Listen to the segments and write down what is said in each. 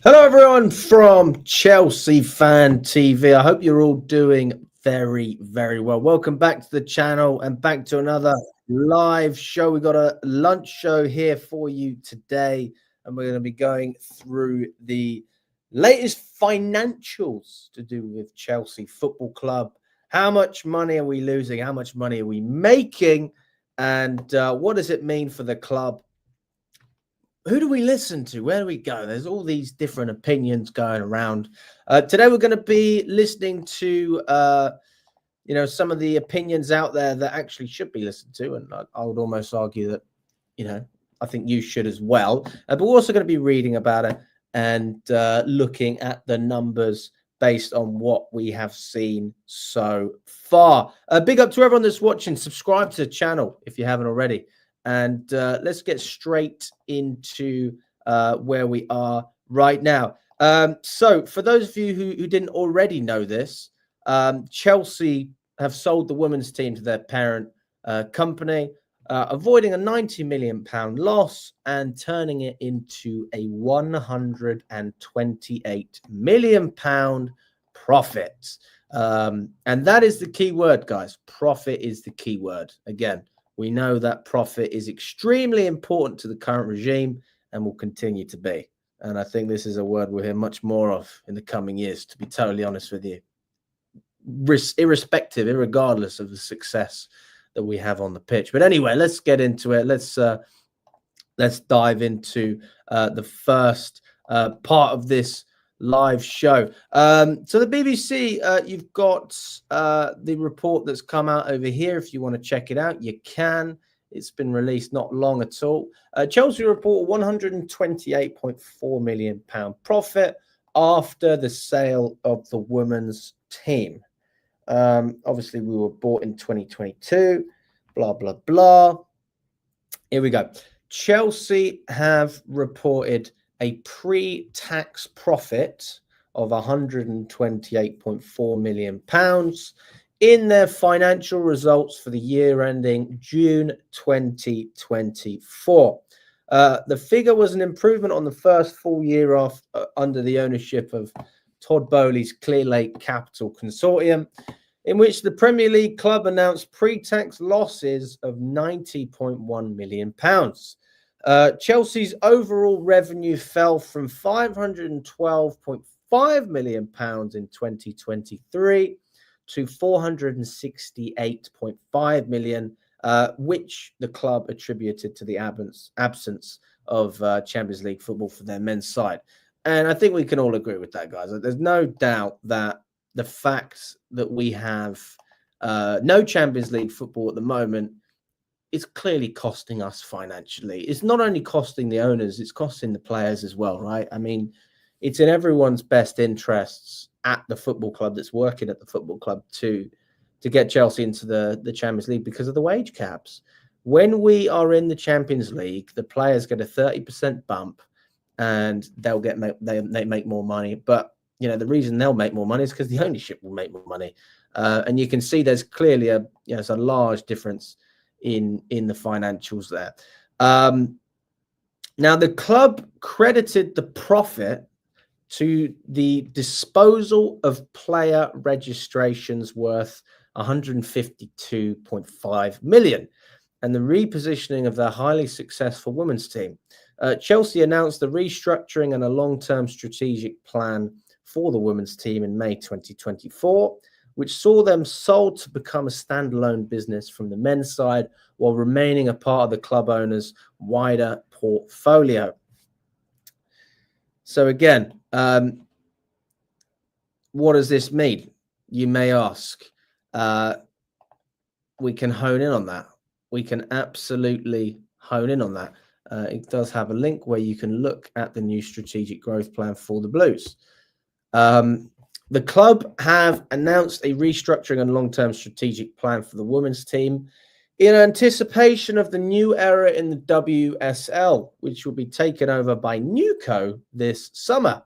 Hello, everyone from Chelsea Fan TV. I hope you're all doing very, very well. Welcome back to the channel and back to another live show. We've got a lunch show here for you today, and we're going to be going through the latest financials to do with Chelsea Football Club. How much money are we losing? How much money are we making? And what does it mean for the club? Who do we listen to? Where do we go? There's all these different opinions going around. Today, we're going to be listening to, some of the opinions out there that actually should be listened to. And I would almost argue that, I think you should as well. But we're also going to be reading about it and looking at the numbers based on what we have seen so far. Big up to everyone that's watching. Subscribe to the channel if you haven't already. And let's get straight into where we are right now. So for those of you who didn't already know this, Chelsea have sold the women's team to their parent company, avoiding a £90 million loss and turning it into a £128 million profit. And that is the key word, guys. Profit is the key word. Again, we know that profit is extremely important to the current regime and will continue to be. And I think this is a word we'll hear much more of in the coming years, to be totally honest with you, irregardless of the success that we have on the pitch. But anyway, let's get into it. Let's dive into the first part of this live show. So the BBC, you've got the report that's come out over here. If you want to check it out, you can. It's been released not long at all. Chelsea report £128.4 million profit after the sale of the women's team. Obviously, we were bought in 2022, blah, blah, blah. Here we go. Chelsea have reported a pre-tax profit of £128.4 million in their financial results for the year ending June 2024. The figure was an improvement on the first full year under the ownership of Todd Bowley's Clear Lake Capital Consortium, in which the Premier League club announced pre-tax losses of £90.1 million. Chelsea's overall revenue fell from £512.5 million in 2023 to £468.5 million, which the club attributed to the absence of Champions League football for their men's side. And I think we can all agree with that, guys. There's no doubt that the fact that we have no Champions League football at the moment is clearly costing us financially. It's not only costing the owners, it's costing the players as well, right? I mean, it's in everyone's best interests at the football club that's working at the football club to get Chelsea into the Champions League because of the wage caps. When we are in the Champions League, the players get a 30% bump and they make more money. But, the reason they'll make more money is because the ownership will make more money. And you can see there's clearly a large difference in the financials there. Now, the club credited the profit to the disposal of player registrations worth £152.5 million and the repositioning of their highly successful women's team. Chelsea announced the restructuring and a long-term strategic plan for the women's team in May 2024, which saw them sold to become a standalone business from the men's side while remaining a part of the club owner's wider portfolio. So again, what does this mean? You may ask. We can hone in on that. We can absolutely hone in on that. It does have a link where you can look at the new strategic growth plan for the Blues. The club have announced a restructuring and long-term strategic plan for the women's team in anticipation of the new era in the WSL, which will be taken over by Newco this summer.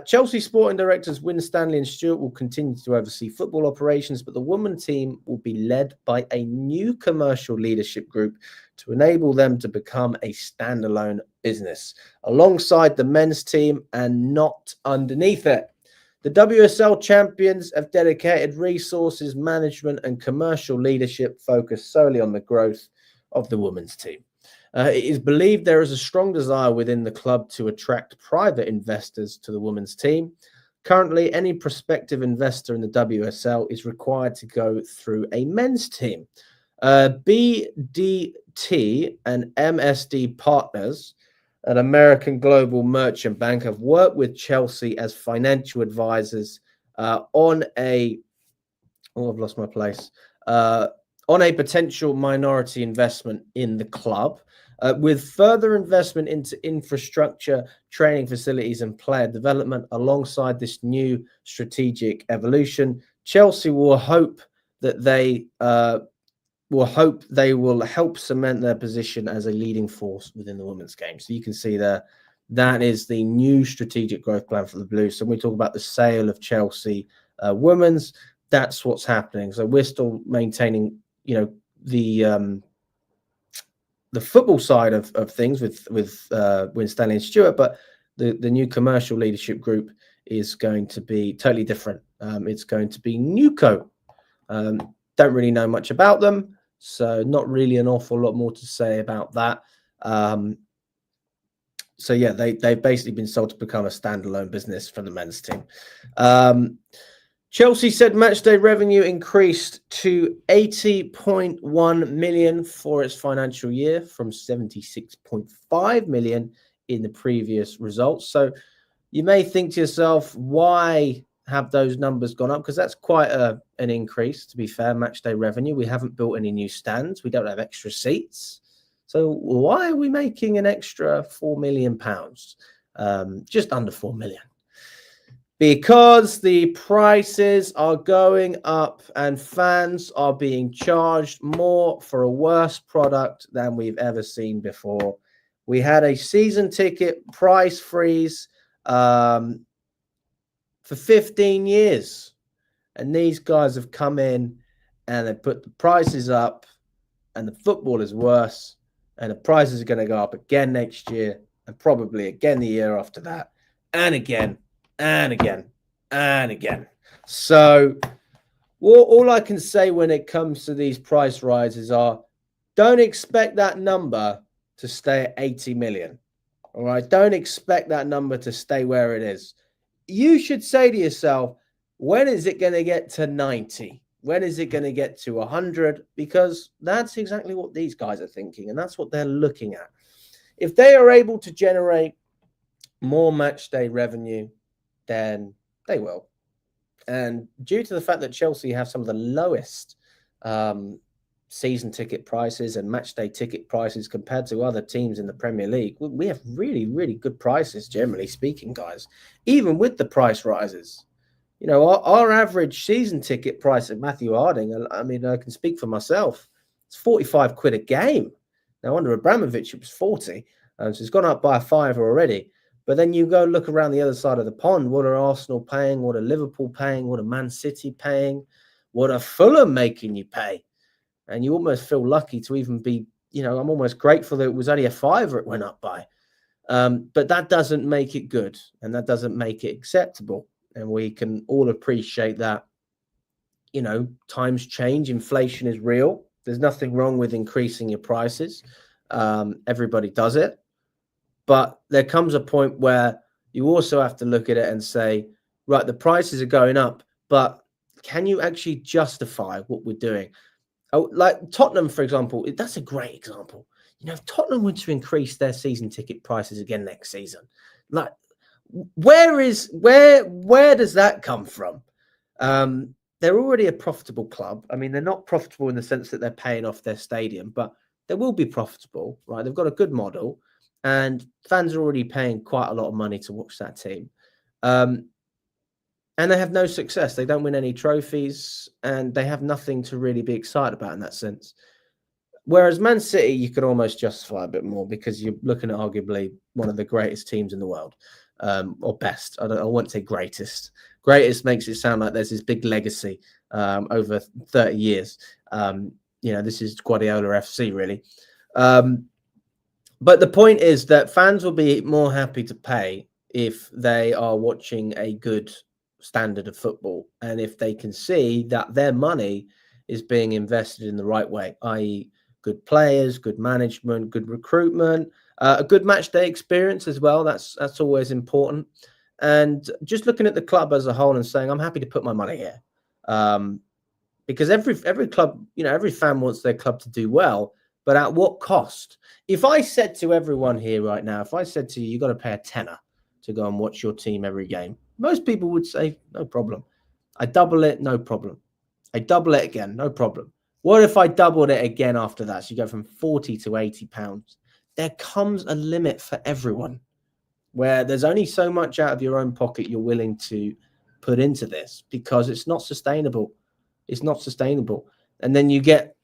Chelsea sporting directors Winstanley and Stewart will continue to oversee football operations, but the women team will be led by a new commercial leadership group to enable them to become a standalone business alongside the men's team and not underneath it. The WSL champions have dedicated resources, management, and commercial leadership focused solely on the growth of the women's team. It is believed there is a strong desire within the club to attract private investors to the women's team. Currently, any prospective investor in the WSL is required to go through a men's team. BDT and MSD Partners, an American global merchant bank, have worked with Chelsea as financial advisors on a potential minority investment in the club. With further investment into infrastructure, training facilities, and player development alongside this new strategic evolution, Chelsea will hope that they will help cement their position as a leading force within the women's game. So you can see there, that is the new strategic growth plan for the Blues. So when we talk about the sale of Chelsea women's, that's what's happening. So we're still maintaining, the football side of things with Winstanley and Stewart, but the new commercial leadership group is going to be totally different. It's going to be Newco. Don't really know much about them, so not really an awful lot more to say about that. So yeah, they've basically been sold to become a standalone business from the men's team. Chelsea said matchday revenue increased to 80.1 million for its financial year from 76.5 million in the previous results. So you may think to yourself, why have those numbers gone up? Because that's quite an increase, to be fair, matchday revenue. We haven't built any new stands. We don't have extra seats. So why are we making an extra £4 million? Just under 4 million. Because the prices are going up and fans are being charged more for a worse product than we've ever seen before. We had a season ticket price freeze for 15 years. And these guys have come in and they put the prices up, and the football is worse. And the prices are going to go up again next year, and probably again the year after that, and again. And again, and again. So all I can say when it comes to these price rises are, don't expect that number to stay at 80 million. All right. Don't expect that number to stay where it is. You should say to yourself, when is it going to get to 90? When is it going to get to 100? Because that's exactly what these guys are thinking, and that's what they're looking at. If they are able to generate more match day revenue, then they will. And due to the fact that Chelsea have some of the lowest season ticket prices and match day ticket prices compared to other teams in the Premier League, we have really, really good prices, generally speaking, guys. Even with the price rises, our average season ticket price at Matthew Harding, I mean, I can speak for myself, it's 45 quid a game. Now, under Abramovich, it was 40. So it's gone up by a fiver already. But then you go look around the other side of the pond. What are Arsenal paying? What are Liverpool paying? What are Man City paying? What are Fulham making you pay? And you almost feel lucky to even be, I'm almost grateful that it was only a fiver it went up by. But that doesn't make it good, and that doesn't make it acceptable. And we can all appreciate that, times change. Inflation is real. There's nothing wrong with increasing your prices. Everybody does it. But there comes a point where you also have to look at it and say, right, the prices are going up, but can you actually justify what we're doing? Oh, like Tottenham, for example, that's a great example. If Tottenham were to increase their season ticket prices again next season, like where does that come from? They're already a profitable club. I mean, they're not profitable in the sense that they're paying off their stadium, but they will be profitable, right? They've got a good model. And fans are already paying quite a lot of money to watch that team. And they have no success. They don't win any trophies, and they have nothing to really be excited about in that sense. Whereas Man City, you could almost justify a bit more because you're looking at arguably one of the greatest teams in the world, or best. I wouldn't say greatest. Greatest makes it sound like there's this big legacy over 30 years. This is Guardiola FC, really. But the point is that fans will be more happy to pay if they are watching a good standard of football and if they can see that their money is being invested in the right way, i.e., good players, good management, good recruitment, a good match day experience as well. That's always important. And just looking at the club as a whole and saying, I'm happy to put my money here. Because every club, every fan wants their club to do well, but at what cost? If I said to everyone here right now, if I said to you, you've got to pay a tenner to go and watch your team every game, most people would say, no problem. I double it, no problem. I double it again, no problem. What if I doubled it again after that? So you go from 40 to 80 pounds. There comes a limit for everyone where there's only so much out of your own pocket you're willing to put into this because it's not sustainable. It's not sustainable. And then you get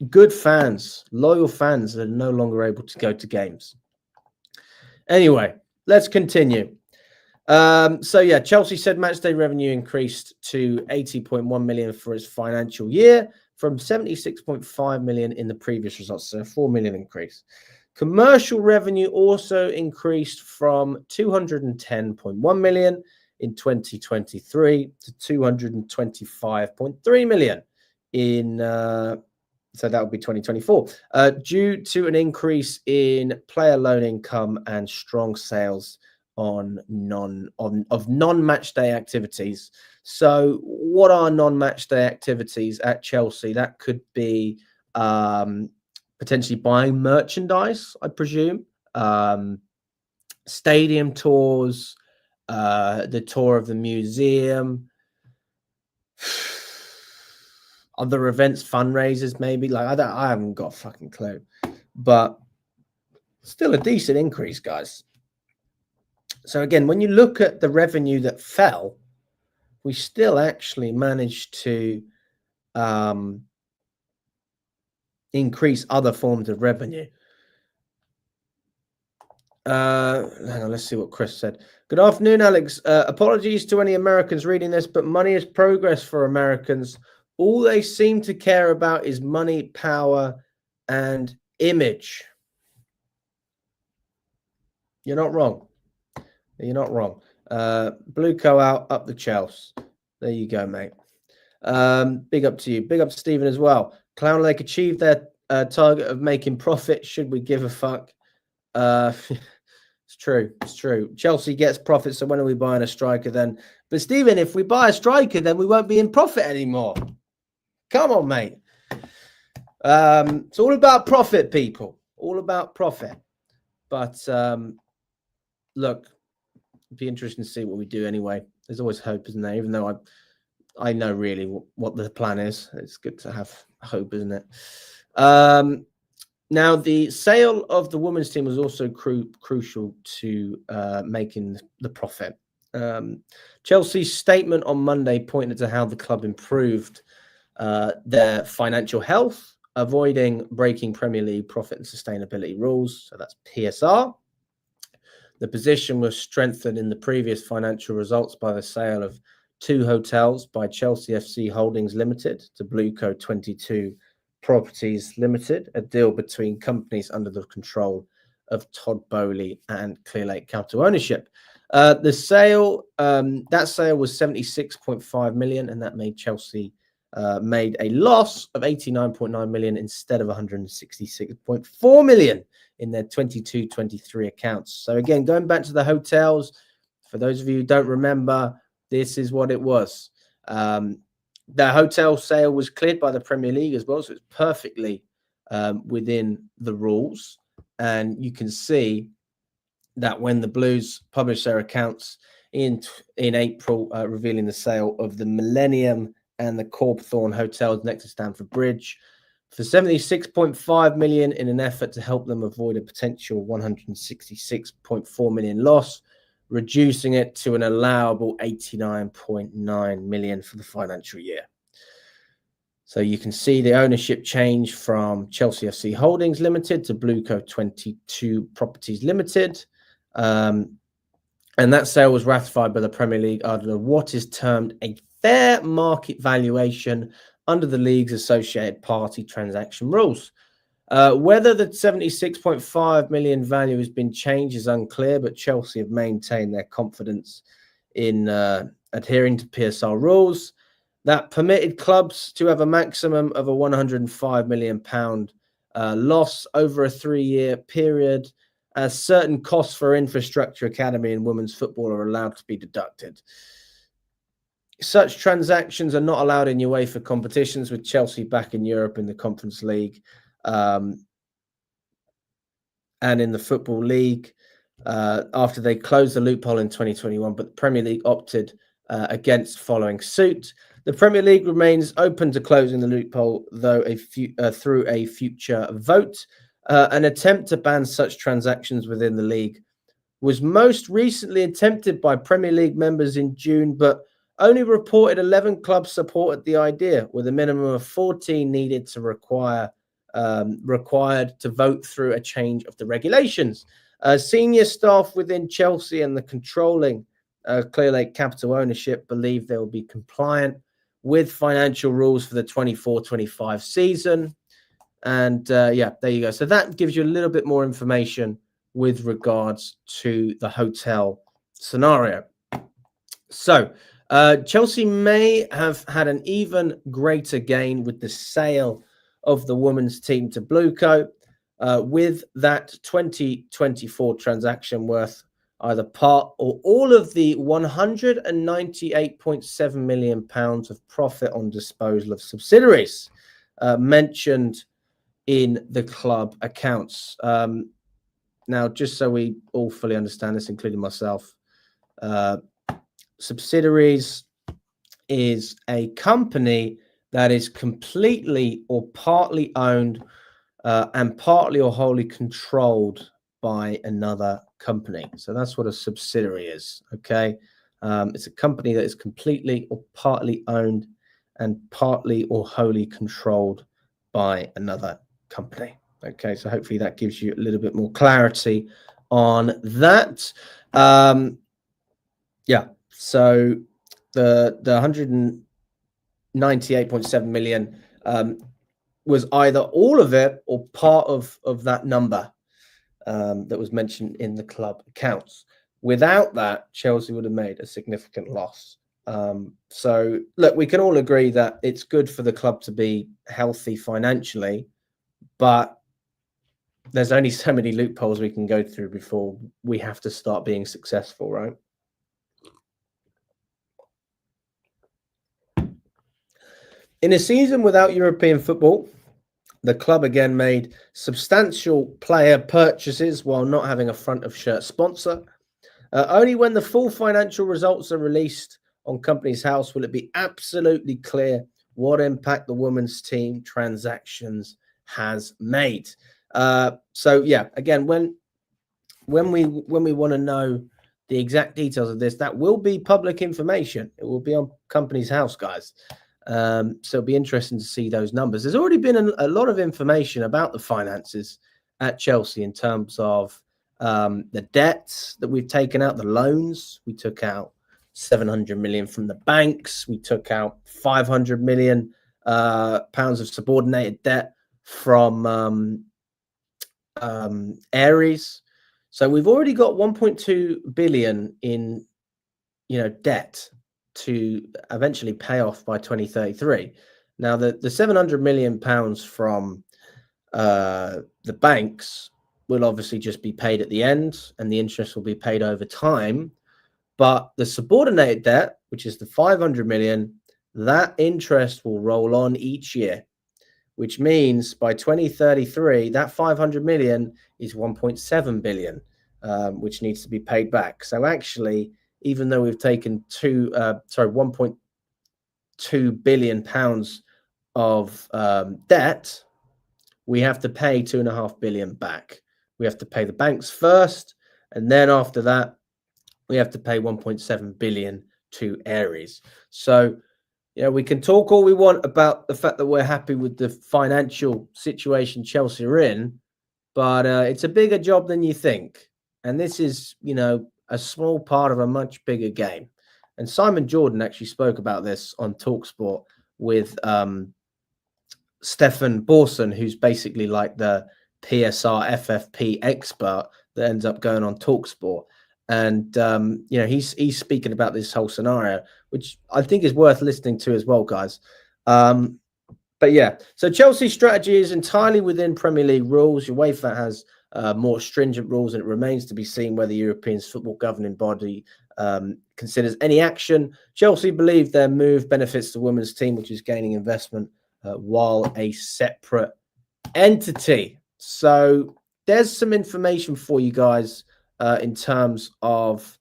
good fans, loyal fans that are no longer able to go to games. Anyway, let's continue. Chelsea said matchday revenue increased to 80.1 million for its financial year from 76.5 million in the previous results, so a 4 million increase. Commercial revenue also increased from 210.1 million in 2023 to 225.3 million in so that would be 2024, due to an increase in player loan income and strong sales of non-match day activities. So what are non-match day activities at Chelsea? That could be potentially buying merchandise, I presume, stadium tours, the tour of the museum, other events, fundraisers, maybe. I haven't got a fucking clue, but still a decent increase, guys. So again, when you look at the revenue that fell, we still actually managed to increase other forms of revenue. Hang on, let's see what Chris said. Good afternoon, Alex. Apologies to any Americans reading this, but money is progress for Americans. All they seem to care about is money, power, and image. You're not wrong. You're not wrong. Blue Co out, up the Chelsea. There you go, mate. Big up to you. Big up to Stephen as well. Clown Lake achieved their target of making profit. Should we give a fuck? It's true. It's true. Chelsea gets profit, so when are we buying a striker then? But Stephen, if we buy a striker, then we won't be in profit anymore. Come on, mate. It's all about profit, people. All about profit. But look, it'd be interesting to see what we do anyway. There's always hope, isn't there? Even though I know really what the plan is. It's good to have hope, isn't it? Now, the sale of the women's team was also crucial to making the profit. Chelsea's statement on Monday pointed to how the club improved their financial health, avoiding breaking Premier League profit and sustainability rules. So that's PSR. The position was strengthened in the previous financial results by the sale of 2 hotels by Chelsea FC Holdings Limited to Blueco 22 Properties Limited, a deal between companies under the control of Todd Bowley and Clearlake Capital Ownership. The sale, that sale was 76.5 million, and that made Chelsea made a loss of 89.9 million instead of 166.4 million in their 22-23 accounts. So again, going back to the hotels, for those of you who don't remember, this is what it was. The hotel sale was cleared by the Premier League as well, so it's perfectly within the rules. And you can see that when the Blues published their accounts in April, revealing the sale of the Millennium and the Corpthorne hotels next to Stamford Bridge for 76.5 million in an effort to help them avoid a potential 166.4 million loss, reducing it to an allowable 89.9 million for the financial year. So you can see the ownership change from Chelsea FC Holdings Limited to Blueco 22 Properties Limited. And that sale was ratified by the Premier League under what is termed a fair market valuation under the league's associated party transaction rules. Whether the 76.5 million value has been changed is unclear, but Chelsea have maintained their confidence in adhering to PSR rules that permitted clubs to have a maximum of a £105 million loss over a 3-year period, as certain costs for infrastructure, academy, and women's football are allowed to be deducted. Such transactions are not allowed in UEFA competitions, with Chelsea back in Europe in the Conference League and in the Football League after they closed the loophole in 2021, but the Premier League opted against following suit. The Premier League remains open to closing the loophole, though through a future vote. An attempt to ban such transactions within the league was most recently attempted by Premier League members in June, but only reported 11 clubs supported the idea, with a minimum of 14 needed to required to vote through a change of the regulations. Senior staff within Chelsea and the controlling Clearlake Capital ownership believe they will be compliant with financial rules for the 24-25 season. And yeah, there you go. So that gives you a little bit more information with regards to the hotel scenario. So Chelsea may have had an even greater gain with the sale of the women's team to Blueco, with that 2024 transaction worth either part or all of the £198.7 million of profit on disposal of subsidiaries mentioned in the club accounts. Now, just so we all fully understand this, including myself, subsidiaries is a company that is completely or partly owned and partly or wholly controlled by another company. So that's what a subsidiary is, okay? It's a company that is completely or partly owned and partly or wholly controlled by another company. Okay, so hopefully that gives you a little bit more clarity on that. Yeah, so the 198.7 million was either all of it or part of that number that was mentioned in the club accounts. Without that, Chelsea would have made a significant loss. So look, we can all agree that it's good for the club to be healthy financially, but there's only so many loopholes we can go through before we have to start being successful, right? In a season without European football, the club again made substantial player purchases while not having a front of shirt sponsor. Only when the full financial results are released on Companies House will it be absolutely clear what impact the women's team transactions has made. So yeah, again, when we want to know the exact details of this, that will be public information. It will be on Companies House, guys. So it'll be interesting to see those numbers. There's already been a lot of information about the finances at Chelsea in terms of the debts that we've taken out, the loans. We took out 700 million from the banks. We took out 500 million pounds of subordinated debt from Aries. So we've already got 1.2 billion in, debt to eventually pay off by 2033. Now, the 700 million pounds from the banks will obviously just be paid at the end, and the interest will be paid over time. But the subordinated debt, which is the 500 million, that interest will roll on each year, which means by 2033, that 500 million is 1.7 billion, which needs to be paid back. So actually, even though we've taken 1.2 billion pounds of debt, we have to pay 2.5 billion back. We have to pay the banks first, and then after that, we have to pay 1.7 billion to Aries. So we can talk all we want about the fact that we're happy with the financial situation Chelsea are in, but it's a bigger job than you think. And this is, a small part of a much bigger game. And Simon Jordan actually spoke about this on TalkSport with Stefan Borson, who's basically like the PSR FFP expert that ends up going on TalkSport. And he's speaking about this whole scenario, which I think is worth listening to as well, guys. But yeah, so Chelsea's strategy is entirely within Premier League rules. UEFA has more stringent rules, and it remains to be seen whether European's football governing body considers any action. Chelsea believe their move benefits the women's team, which is gaining investment while a separate entity. So there's some information for you guys in terms of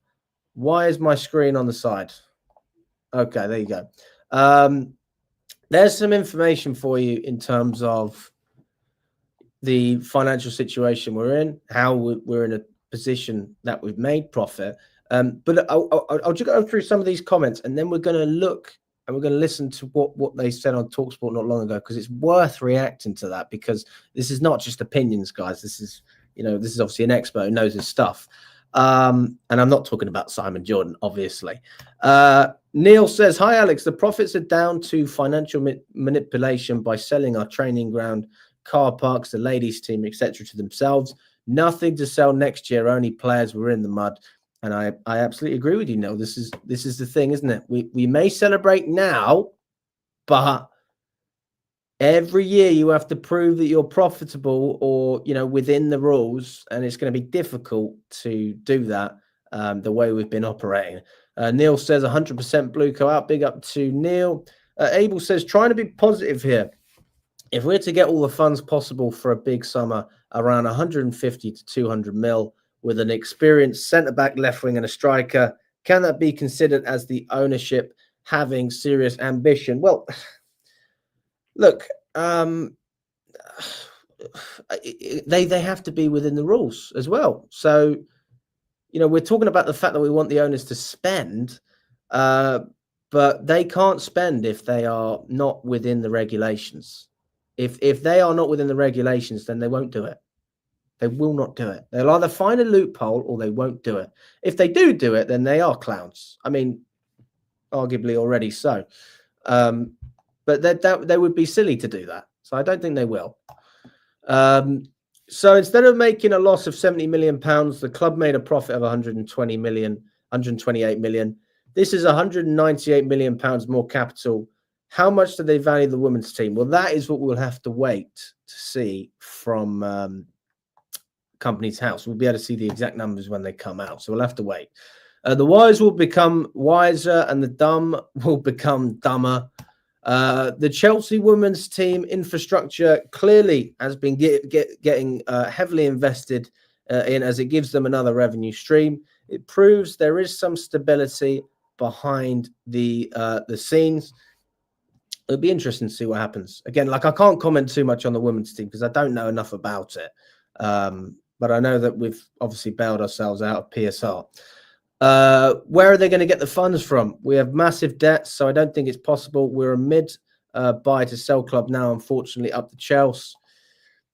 why is my screen on the side? Okay, there you go. There's some information for you in terms of the financial situation we're in, how we're in a position that we've made profit. But I'll just go through some of these comments, and then we're going to look and we're going to listen to what they said on TalkSport not long ago, because it's worth reacting to that, because this is not just opinions, guys. This is obviously an expert who knows his stuff. And I'm not talking about Simon Jordan, obviously. Neil says, hi, Alex. The profits are down to financial manipulation by selling our training ground, car parks, the ladies' team, etc. to themselves. Nothing to sell next year. Only players were in the mud. And I absolutely agree with you, Neil. This is the thing, isn't it? We may celebrate now, but every year you have to prove that you're profitable or, within the rules, and it's going to be difficult to do that the way we've been operating. Neil says 100% Blueco out. Big up to Neil. Abel says, trying to be positive here. If we're to get all the funds possible for a big summer, around 150 to 200 mil, with an experienced centre-back, left wing and a striker, can that be considered as the ownership having serious ambition? Well, look, they have to be within the rules as well. So, we're talking about the fact that we want the owners to spend, but they can't spend if they are not within the regulations. If they are not within the regulations, then they won't do it. They will not do it. They'll either find a loophole or they won't do it. If they do it, then they are clowns. I mean, arguably already so. But they would be silly to do that. So I don't think they will. So instead of making a loss of £70 million, the club made a profit of 128 million. This is £198 million more capital. How much do they value the women's team? Well, that is what we'll have to wait to see from Company's House. We'll be able to see the exact numbers when they come out. So we'll have to wait. The wise will become wiser and the dumb will become dumber. The Chelsea women's team infrastructure clearly has been getting heavily invested in, as it gives them another revenue stream. It proves there is some stability behind the scenes. It'll be interesting to see what happens. Again, I can't comment too much on the women's team because I don't know enough about it. But I know that we've obviously bailed ourselves out of PSR. Where are they going to get the funds from? We have massive debts, so I don't think it's possible. We're a mid buy to sell club now, unfortunately, up to Chelsea.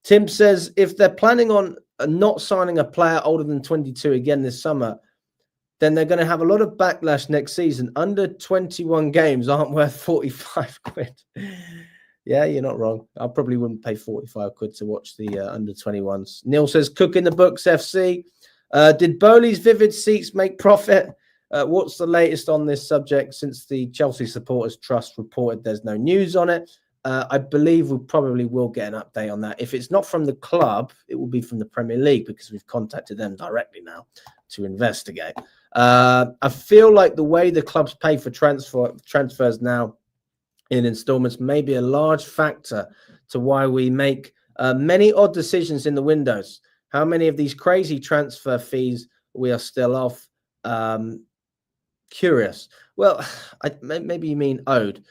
Tim says, if they're planning on not signing a player older than 22 again this summer, then they're going to have a lot of backlash next season. Under 21 games aren't worth 45 quid. Yeah, you're not wrong. I probably wouldn't pay 45 quid to watch the under 21s. Neil says, cook in the books, FC. Did Bowley's Vivid Seats make profit? What's the latest on this subject since the Chelsea Supporters Trust reported there's no news on it? I believe we probably will get an update on that. If it's not from the club, it will be from the Premier League because we've contacted them directly now to investigate. I feel like the way the clubs pay for transfers now in installments may be a large factor to why we make many odd decisions in the windows. How many of these crazy transfer fees we are still off? Curious. Well, maybe you mean owed.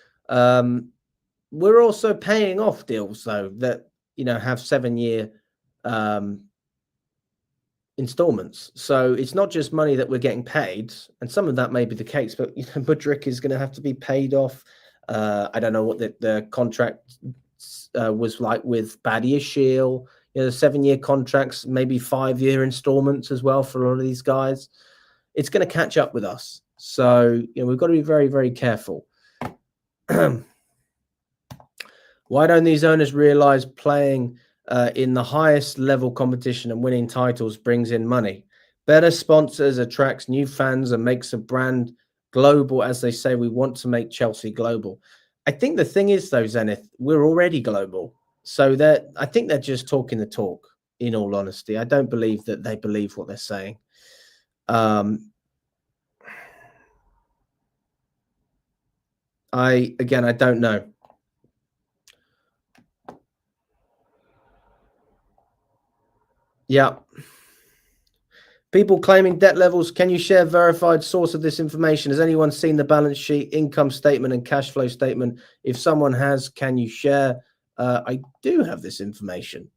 We're also paying off deals, though, that, have 7-year installments. So it's not just money that we're getting paid, and some of that may be the case, but Mudryk is going to have to be paid off. I don't know what the contract was like with Badiashile. You know, 7-year contracts, maybe 5-year installments as well for a lot of these guys. It's going to catch up with us. So, you know, we've got to be very, very careful. Why don't these owners realize playing in the highest level competition and winning titles brings in money? Better sponsors, attracts new fans, and makes a brand global. As they say, we want to make Chelsea global. I think the thing is, though, Zenith, we're already global. So I think they're just talking the talk, in all honesty. I don't believe that they believe what they're saying. I don't know. Yeah. People claiming debt levels. Can you share verified source of this information? Has anyone seen the balance sheet, income statement, and cash flow statement? If someone has, can you share? I do have this information.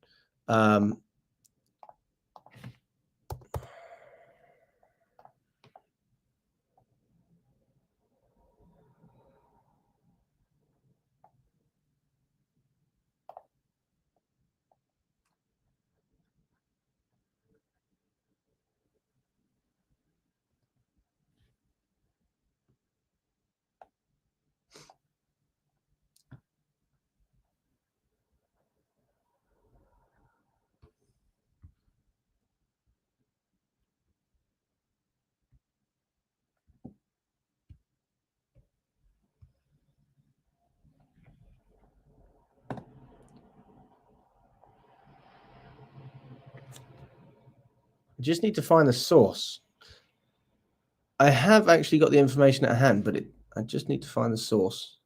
I just need to find the source. I have actually got the information at hand, but I just need to find the source.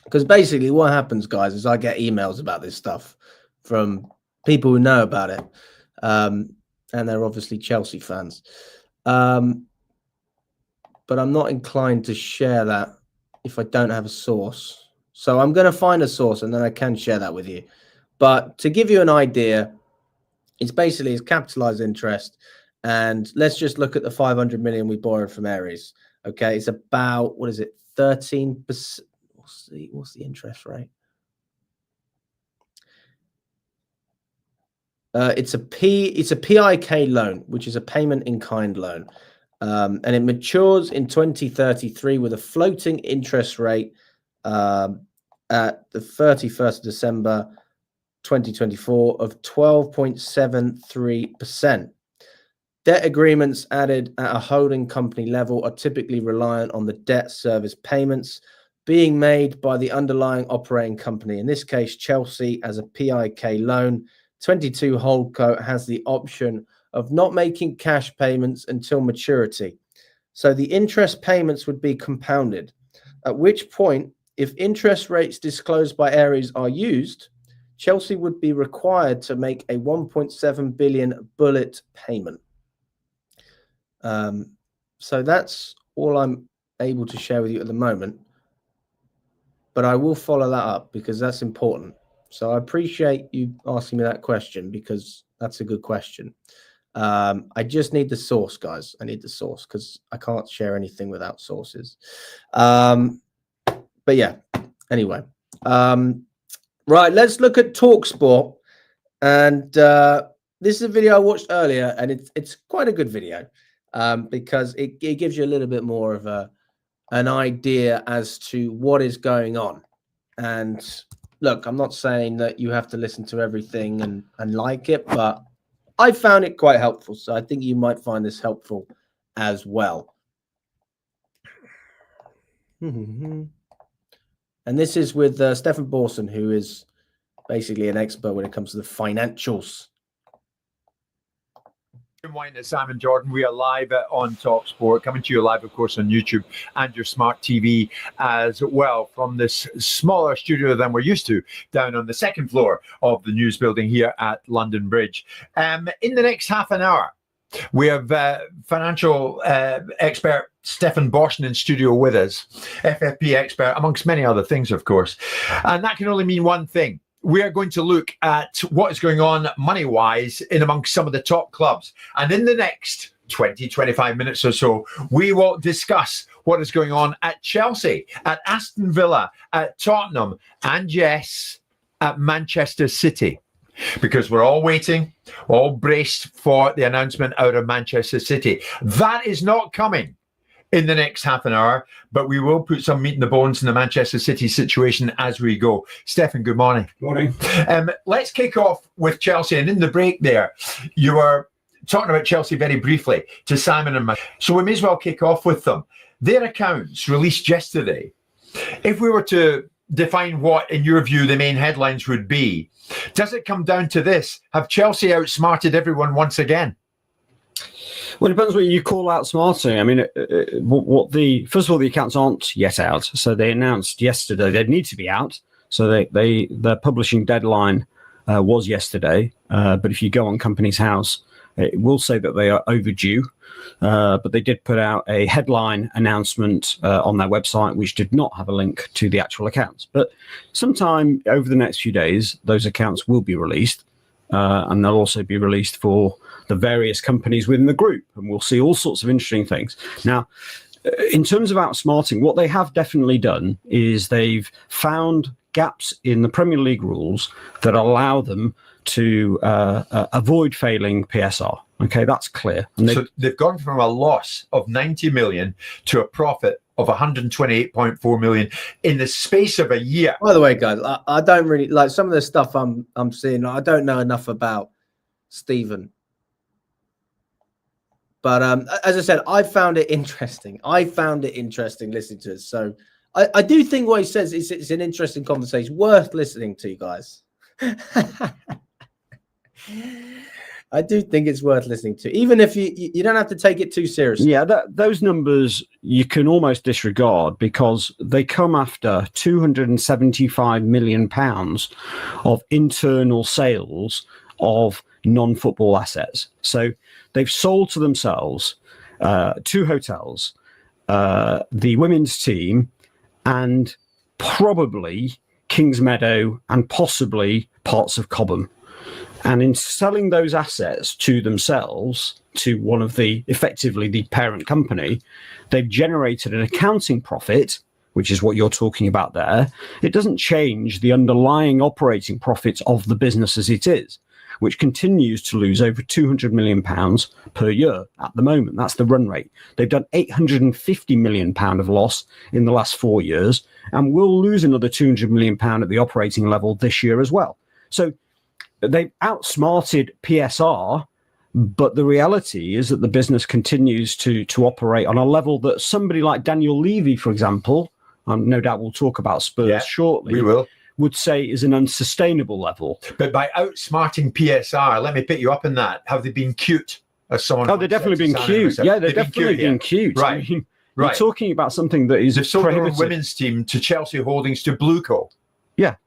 Because basically what happens, guys, is I get emails about this stuff from people who know about it. And they're obviously Chelsea fans. But I'm not inclined to share that if I don't have a source. So I'm going to find a source and then I can share that with you. But to give you an idea, it's capitalized interest. And let's just look at the 500 million we borrowed from Ares. Okay, it's about, 13%. What's the interest rate? It's a PIK loan, which is a payment in kind loan. And it matures in 2033 with a floating interest rate at the 31st of December 2024 of 12.73%. Debt agreements added at a holding company level are typically reliant on the debt service payments being made by the underlying operating company. In this case, Chelsea, as a PIK loan. 22 Holdco has the option of not making cash payments until maturity. So the interest payments would be compounded, at which point, if interest rates disclosed by Ares are used, Chelsea would be required to make a 1.7 billion bullet payment. So that's all I'm able to share with you at the moment. But I will follow that up because that's important. So I appreciate you asking me that question because that's a good question. I just need the source, guys. I need the source because I can't share anything without sources. But yeah, anyway. Right, let's look at TalkSport. And this is a video I watched earlier, and it's quite a good video because it gives you a little bit more of an idea as to what is going on. And look, I'm not saying that you have to listen to everything and like it, but I found it quite helpful. So I think you might find this helpful as well. And this is with Stefan Borson, who is basically an expert when it comes to the financials. It's Simon Jordan. We are live on TalkSport, coming to you live, of course, on YouTube and your smart TV as well from this smaller studio than we're used to down on the second floor of the news building here at London Bridge. In the next half an hour, we have financial expert Stefan Boschen in studio with us, FFP expert, amongst many other things, of course. And that can only mean one thing. We are going to look at what is going on money-wise in amongst some of the top clubs. And in the next 20, 25 minutes or so, we will discuss what is going on at Chelsea, at Aston Villa, at Tottenham, and yes, at Manchester City. Because we're all waiting, all braced for the announcement out of Manchester City. That is not coming in the next half an hour, but we will put some meat in the bones in the Manchester City situation as we go. Stefan, good morning. Morning. Let's kick off with Chelsea. And in the break there, you were talking about Chelsea very briefly to Simon and myself. So we may as well kick off with them. Their accounts released yesterday. If we were to define what, in your view, the main headlines would be, does it come down to this? Have Chelsea outsmarted everyone once again? Well, it depends what you call outsmarting. I mean, first of all, the accounts aren't yet out. So they announced yesterday they'd need to be out. So their publishing deadline was yesterday. But if you go on Companies House, it will say that they are overdue. But they did put out a headline announcement on their website, which did not have a link to the actual accounts. But sometime over the next few days, those accounts will be released. And they'll also be released for the various companies within the group. And we'll see all sorts of interesting things. Now, in terms of outsmarting, what they have definitely done is they've found gaps in the Premier League rules that allow them to avoid failing PSR. Okay, that's clear. And so they've gone from a loss of 90 million to a profit of 128.4 million in the space of a year. By the way, guys, I don't really like some of the stuff I'm seeing. I don't know enough about Stephen. But as I said, I found it interesting. Listening to it. So I do think what he says is it's an interesting conversation, worth listening to, guys. I do think it's worth listening to, even if you don't have to take it too seriously. Yeah, those numbers you can almost disregard because they come after £275 million of internal sales of non-football assets. So they've sold to themselves 2 hotels, the women's team, and probably Kingsmeadow and possibly parts of Cobham. And in selling those assets to themselves, to one of effectively the parent company, they've generated an accounting profit, which is what you're talking about there. It doesn't change the underlying operating profits of the business as it is, which continues to lose over £200 million per year at the moment. That's the run rate. They've done £850 million of loss in the last 4 years, and will lose another £200 million at the operating level this year as well. So they've outsmarted PSR, but the reality is that the business continues to operate on a level that somebody like Daniel Levy, for example, no doubt we'll talk about Spurs shortly, we will, would say is an unsustainable level. But by outsmarting PSR, let me pick you up on that. Have they been cute? As someone they've definitely been cute. Yeah, they've definitely been cute. Right. I mean, you're talking about something that is they've sold their own prohibitive. women's team to Chelsea Holdings to Blueco. Yeah.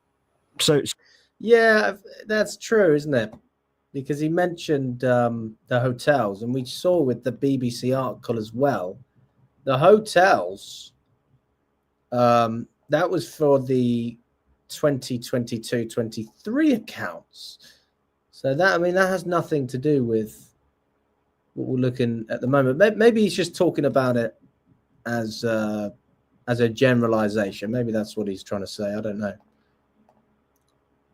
So yeah, that's true, isn't it? Because he mentioned the hotels, and we saw with the BBC article as well, the hotels, that was for the 2022-23 accounts. So that has nothing to do with what we're looking at the moment. Maybe he's just talking about it as a generalization. Maybe that's what he's trying to say. I don't know.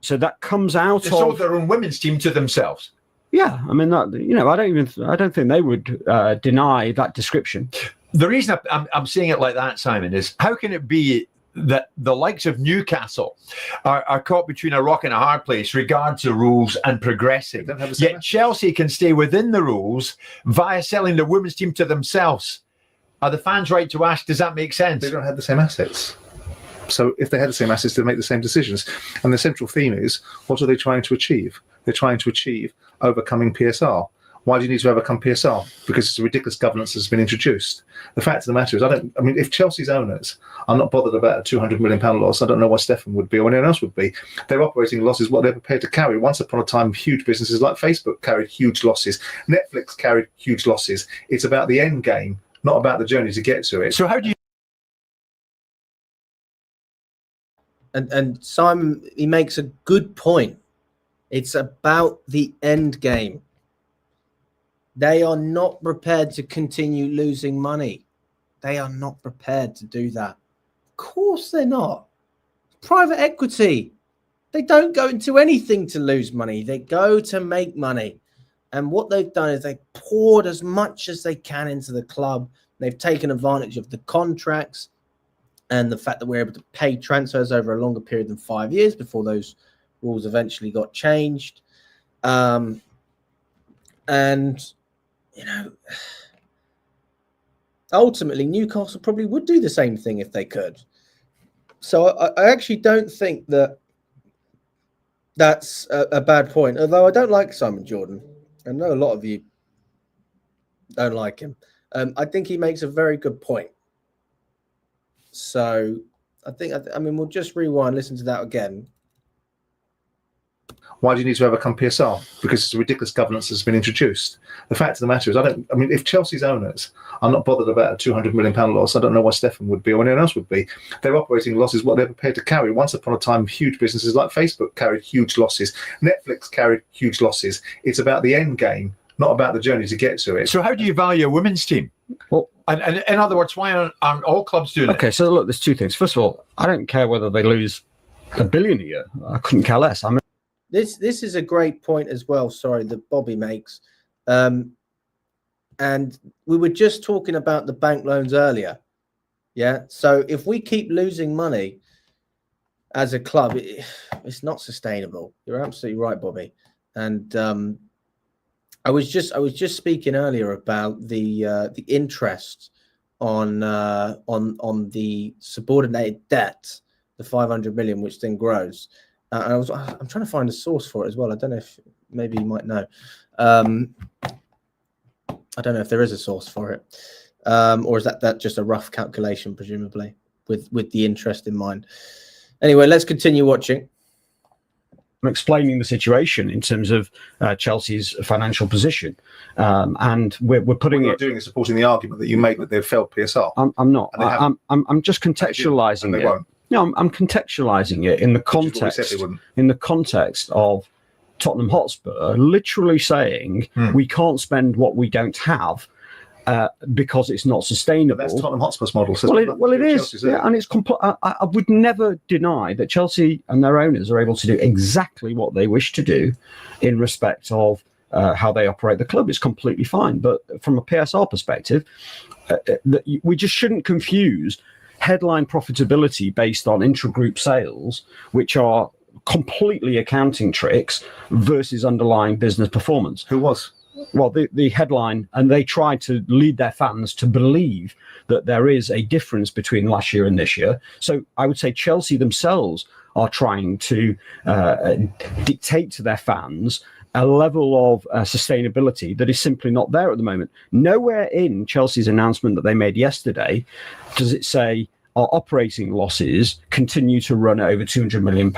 So that comes out they sold their own women's team to themselves. Yeah, I mean, I don't think they would deny that description. The reason I'm saying it like that, Simon, is how can it be that the likes of Newcastle are caught between a rock and a hard place regards to rules and progressing, yet Chelsea can stay within the rules via selling the women's team to themselves? Are the fans right to ask, does that make sense? They don't have the same assets. So if they had the same assets, they'd make the same decisions. And the central theme is, what are they trying to achieve? They're trying to achieve overcoming PSR. Why do you need to overcome PSR? Because it's a ridiculous governance that's been introduced. The fact of the matter is, if Chelsea's owners are not bothered about a £200 million loss, I don't know why Stefan would be or anyone else would be. They're operating losses what they're prepared to carry. Once upon a time, huge businesses like Facebook carried huge losses. Netflix carried huge losses. It's about the end game not about the journey to get to it. So how do you? And Simon, he makes a good point. It's about the end game. They are not prepared to continue losing money. They are not prepared to do that. Of course they're not. Private equity, they don't go into anything to lose money. They go to make money. And what they've done is they've poured as much as they can into the club. They've taken advantage of the contracts and the fact that we're able to pay transfers over a longer period than 5 years before those rules eventually got changed. And, you know, ultimately, Newcastle probably would do the same thing if they could. So I actually don't think that that's a bad point, although I don't like Simon Jordan. I know a lot of you don't like him. I think he makes a very good point. So I mean, we'll just rewind, listen to that again. Why do you need to overcome PSR? Because it's a ridiculous governance that's been introduced. The fact of the matter is, if Chelsea's owners are not bothered about a £200 million loss, I don't know why Stefan would be or anyone else would be. They're operating losses what they're prepared to carry. Once upon a time, huge businesses like Facebook carried huge losses. Netflix carried huge losses. It's about the end game, not about the journey to get to it. So how do you value a women's team? Well, and in other words, why aren't all clubs doing it? Okay, so look, there's two things. First of all, I don't care whether they lose $1 billion a year. I couldn't care less. I mean, This is a great point as well, sorry, that Bobby makes. And we were just talking about the bank loans earlier. Yeah. So if we keep losing money as a club, it's not sustainable. You're absolutely right, Bobby. And I was just speaking earlier about the interest on the subordinated debt, the 500 million, which then grows. And I'm trying to find a source for it as well. I don't know if maybe you might know. I don't know if there is a source for it, or is that just a rough calculation, presumably, with the interest in mind. Anyway, let's continue watching. I'm explaining the situation in terms of Chelsea's financial position, and we're putting it. Doing is supporting the argument that you make that they've failed PSR. I'm not. I'm just contextualizing it. Won't. No, I'm contextualizing it in the context of Tottenham Hotspur literally saying we can't spend what we don't have because it's not sustainable. But that's Tottenham Hotspur's model. So well, it is, yeah, and it's I would never deny that Chelsea and their owners are able to do exactly what they wish to do in respect of how they operate the club. It's completely fine. But from a PSR perspective, we just shouldn't confuse headline profitability based on intra-group sales, which are completely accounting tricks, versus underlying business performance. Who was? Well, the headline, and they try to lead their fans to believe that there is a difference between last year and this year. So I would say Chelsea themselves are trying to dictate to their fans a level of sustainability that is simply not there at the moment. Nowhere in Chelsea's announcement that they made yesterday does it say our operating losses continue to run at over £200 million.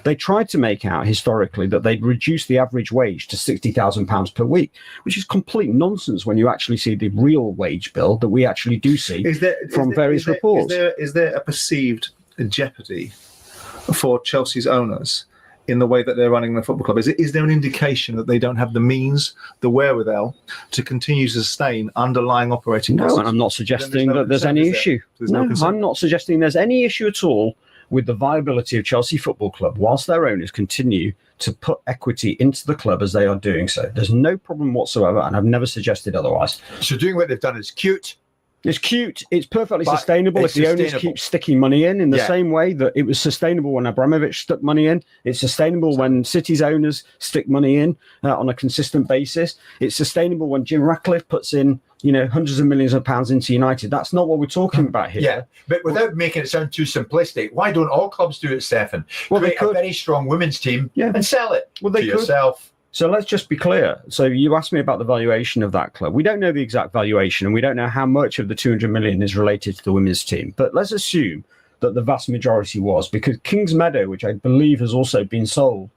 They tried to make out historically that they'd reduce the average wage to £60,000 per week, which is complete nonsense when you actually see the real wage bill that we actually do see from various reports. Is there a perceived jeopardy for Chelsea's owners in the way that they're running the football club? Is there an indication that they don't have the means, the wherewithal to continue to sustain underlying operating costs? No, and I'm not suggesting that there's any issue. No, I'm not suggesting there's any issue at all with the viability of Chelsea Football Club whilst their owners continue to put equity into the club as they are doing so. There's no problem whatsoever, and I've never suggested otherwise. So doing what they've done is cute. It's cute. It's perfectly sustainable if the owners keep sticking money in the same way that it was sustainable when Abramovich stuck money in. It's sustainable when City's owners stick money in on a consistent basis. It's sustainable when Jim Ratcliffe puts in, hundreds of millions of pounds into United. That's not what we're talking about here. Yeah, but without making it sound too simplistic, why don't all clubs do it, Stefan? Well, create a very strong women's team and sell it to yourself. So let's just be clear. So you asked me about the valuation of that club. We don't know the exact valuation, and we don't know how much of the 200 million is related to the women's team. But let's assume that the vast majority was, because Kings Meadow, which I believe has also been sold,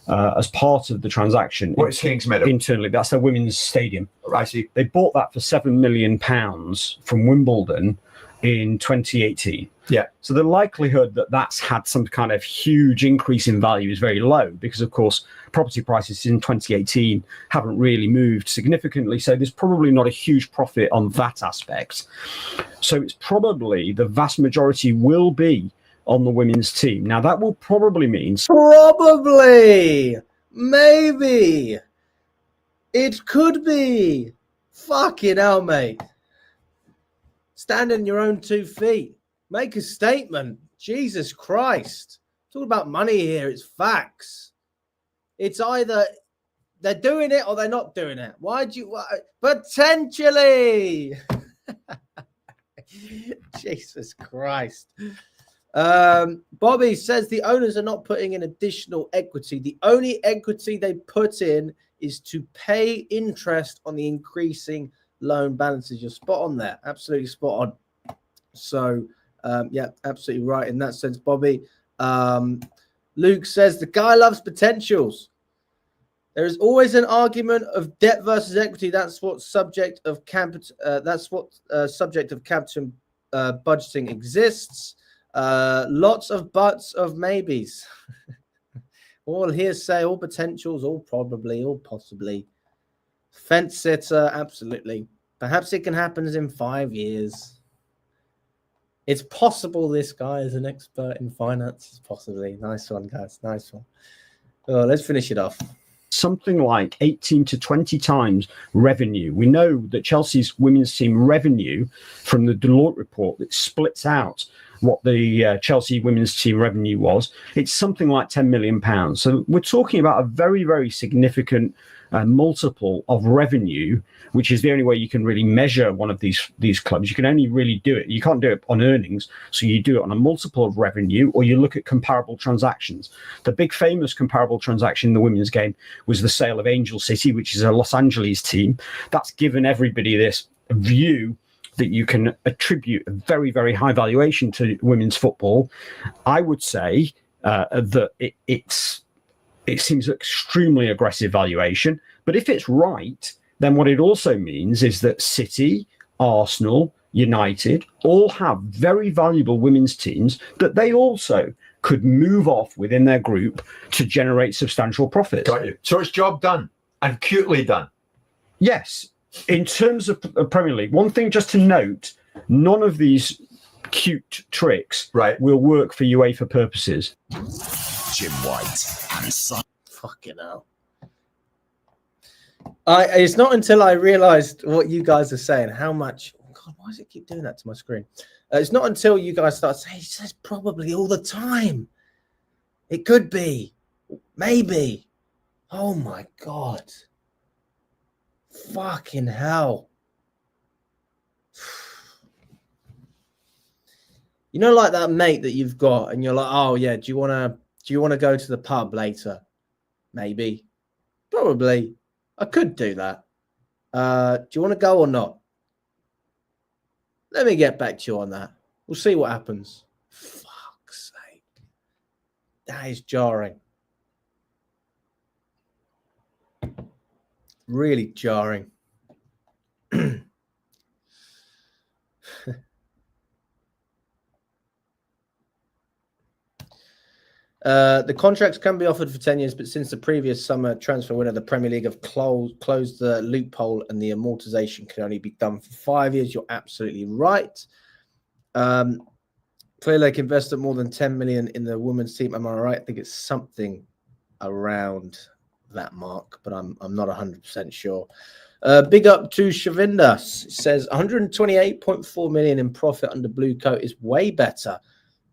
as part of the transaction. What is Kings Meadow? Internally, that's their women's stadium. I see. They bought that for £7 million from Wimbledon in 2018. Yeah. So the likelihood that that's had some kind of huge increase in value is very low because, of course, property prices in 2018 haven't really moved significantly. So there's probably not a huge profit on that aspect. So it's probably the vast majority will be on the women's team. Now, that will probably mean... Probably. Maybe. It could be. Fucking hell, mate. Stand on your own 2 feet. Make a statement. Jesus Christ. It's all about money here. It's facts. It's either they're doing it or they're not doing it. Why'd you... Potentially. Jesus Christ. Bobby says the owners are not putting in additional equity. The only equity they put in is to pay interest on the increasing loan balances. You're spot on there. Absolutely spot on. So, yeah, absolutely right in that sense, Bobby. Luke says the guy loves potentials. There is always an argument of debt versus equity. That's what subject of capital. Subject of capital budgeting exists. Lots of buts of maybes. All hearsay, all potentials, all probably, all possibly. Fence sitter, absolutely. Perhaps it can happen in 5 years. It's possible this guy is an expert in finances, possibly. Nice one, guys. Nice one. Oh, let's finish it off. Something like 18 to 20 times revenue. We know that Chelsea's women's team revenue from the Deloitte report that splits out what the Chelsea women's team revenue was. It's something like £10 million. So we're talking about a very, very significant multiple of revenue, which is the only way you can really measure one of these clubs. You can only really do it. You can't do it on earnings. So you do it on a multiple of revenue, or you look at comparable transactions. The big famous comparable transaction in the women's game was the sale of Angel City, which is a Los Angeles team. That's given everybody this view that you can attribute a very, very high valuation to women's football. I would say that it seems extremely aggressive valuation. But if it's right, then what it also means is that City, Arsenal, United all have very valuable women's teams that they also could move off within their group to generate substantial profits. Got you. So it's job done and cutely done. Yes. In terms of Premier League, one thing just to note, none of these cute tricks will work for UEFA purposes. Jim White and Simon. Fucking hell. It's not until I realized what you guys are saying, how much... Oh God, why does it keep doing that to my screen? It's not until you guys start saying, he says probably all the time. It could be. Maybe. Oh my God. Fucking hell. You know, like that mate that you've got and you're like, oh yeah, do you want to go to the pub later? Maybe. Probably. I could do that. Do you want to go or not? Let me get back to you on that. We'll see what happens. Fuck's sake. That is jarring. Really jarring. The contracts can be offered for 10 years, but since the previous summer transfer window, the Premier League have closed the loophole and the amortization can only be done for 5 years. You're absolutely right. Clear Lake invested more than 10 million in the women's team. Am I right? I think it's something around that mark, but I'm not 100% sure. Big up to Shavinda. Says 128.4 million in profit under Blue Coat is way better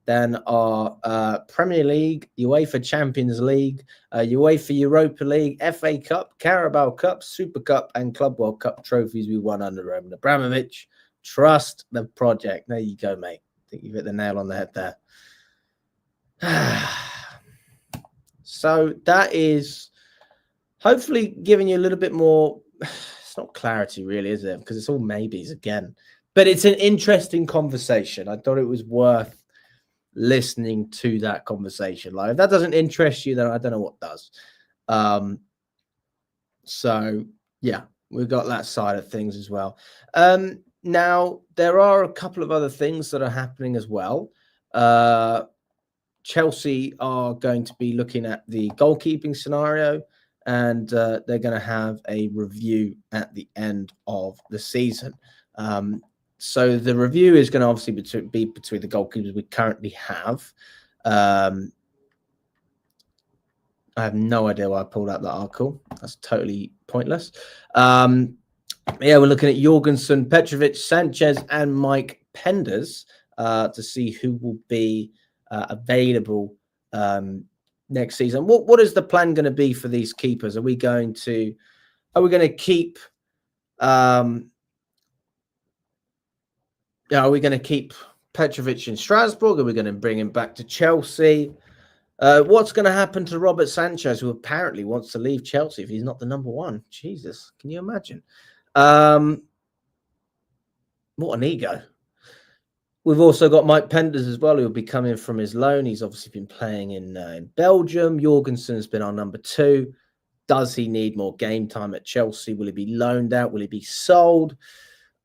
than our Premier League, UEFA Champions League, UEFA Europa League, FA Cup, Carabao Cup, Super Cup, and Club World Cup trophies we won under Roman Abramovich. Trust the project. There you go, mate. I think you've hit the nail on the head there. So that is hopefully giving you a little bit more. It's not clarity, really, is it? Because it's all maybes again. But it's an interesting conversation. I thought it was worth listening to that conversation. Like, if that doesn't interest you, then I don't know what does. So yeah, we've got that side of things as well. Now there are a couple of other things that are happening as well. Chelsea are going to be looking at the goalkeeping scenario, and they're going to have a review at the end of the season. So the review is going to obviously be between the goalkeepers we currently have. I have no idea why I pulled out that article. That's totally pointless. Yeah, we're looking at Jorgensen, Petrovic, Sanchez, and Mike Penders to see who will be available next season. What is the plan going to be for these keepers? Are we going to keep are we going to keep Petrovic in Strasbourg? Are we going to bring him back to Chelsea? What's going to happen to Robert Sanchez, who apparently wants to leave Chelsea if he's not the number one? Jesus, can you imagine? What an ego. We've also got Mike Penders as well, who will be coming from his loan. He's obviously been playing in Belgium. Jorgensen has been our number 2. Does he need more game time at Chelsea? Will he be loaned out? Will he be sold?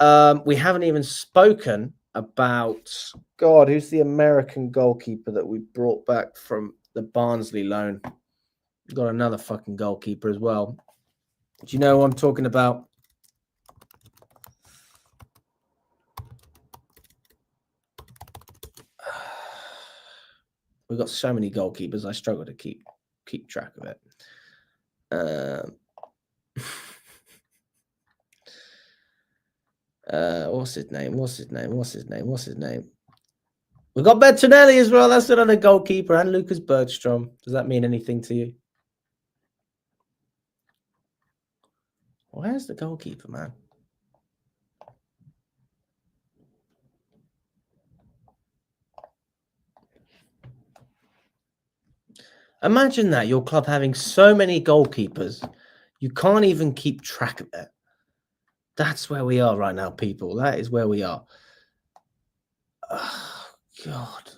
We haven't even spoken about, God, who's the American goalkeeper that we brought back from the Barnsley loan? We've got another fucking goalkeeper as well. Do you know who I'm talking about? We've got so many goalkeepers, I struggle to keep track of it. What's his name? We've got Bettinelli as well. That's another goalkeeper, and Lucas Bergstrom. Does that mean anything to you? Where's the goalkeeper, man? Imagine that, your club having so many goalkeepers, you can't even keep track of it. That's where we are right now, people. That is where we are. Oh, God.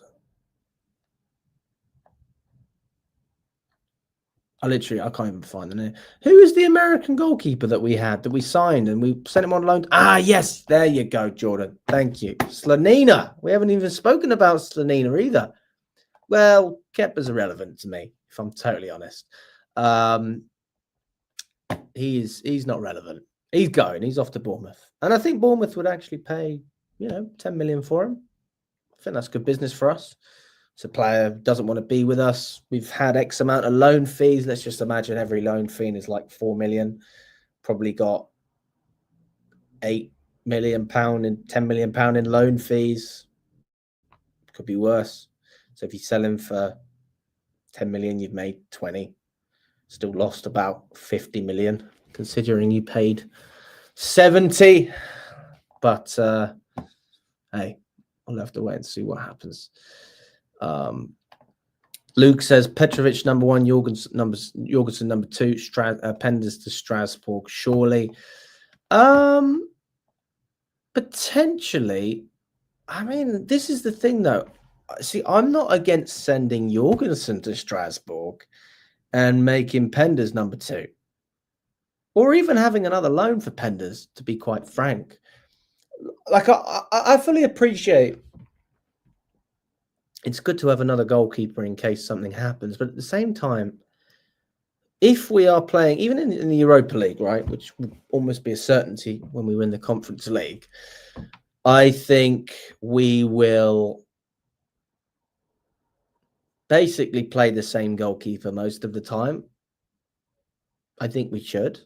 I can't even find the name. Who is the American goalkeeper that we had, that we signed and we sent him on loan? Ah, yes. There you go, Jordan. Thank you. Slanina. We haven't even spoken about Slanina either. Well, Kepa's irrelevant to me, if I'm totally honest. He's not relevant. He's going. He's off to Bournemouth. And I think Bournemouth would actually pay, 10 million for him. I think that's good business for us. It's a player who doesn't want to be with us. We've had X amount of loan fees. Let's just imagine every loan fee is like 4 million. Probably got £8 million and £10 million in loan fees. Could be worse. So if you sell him for 10 million, you've made 20. Still lost about 50 million, considering you paid 70. But hey, we'll have to wait and see what happens. Luke says Petrovic number 1, Jorgensen number 2, Penders to Strasbourg. Surely, potentially. I mean, this is the thing, though. See, I'm not against sending Jorgensen to Strasbourg and making Penders number 2, or even having another loan for Penders. To be quite frank, like I fully appreciate. It's good to have another goalkeeper in case something happens. But at the same time, if we are playing, even in the Europa League, right, which will almost be a certainty when we win the Conference League, I think we will basically play the same goalkeeper most of the time. I think we should.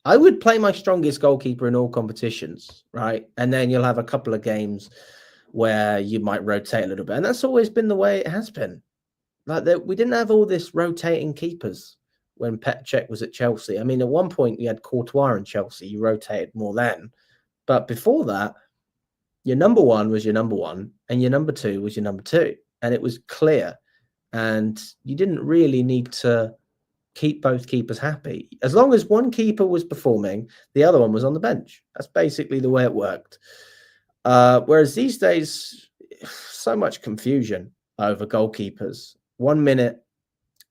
I would play my strongest goalkeeper in all competitions, right? And then you'll have a couple of games where you might rotate a little bit. And that's always been the way it has been. Like we didn't have all this rotating keepers when Cech was at Chelsea. I mean, at one point you had Courtois in Chelsea. You rotated more then. But before that, your number 1 was your number 1 and your number 2 was your number 2. And it was clear. And you didn't really need to keep both keepers happy. As long as one keeper was performing, the other one was on the bench. That's basically the way it worked. Whereas these days, so much confusion over goalkeepers. 1 minute,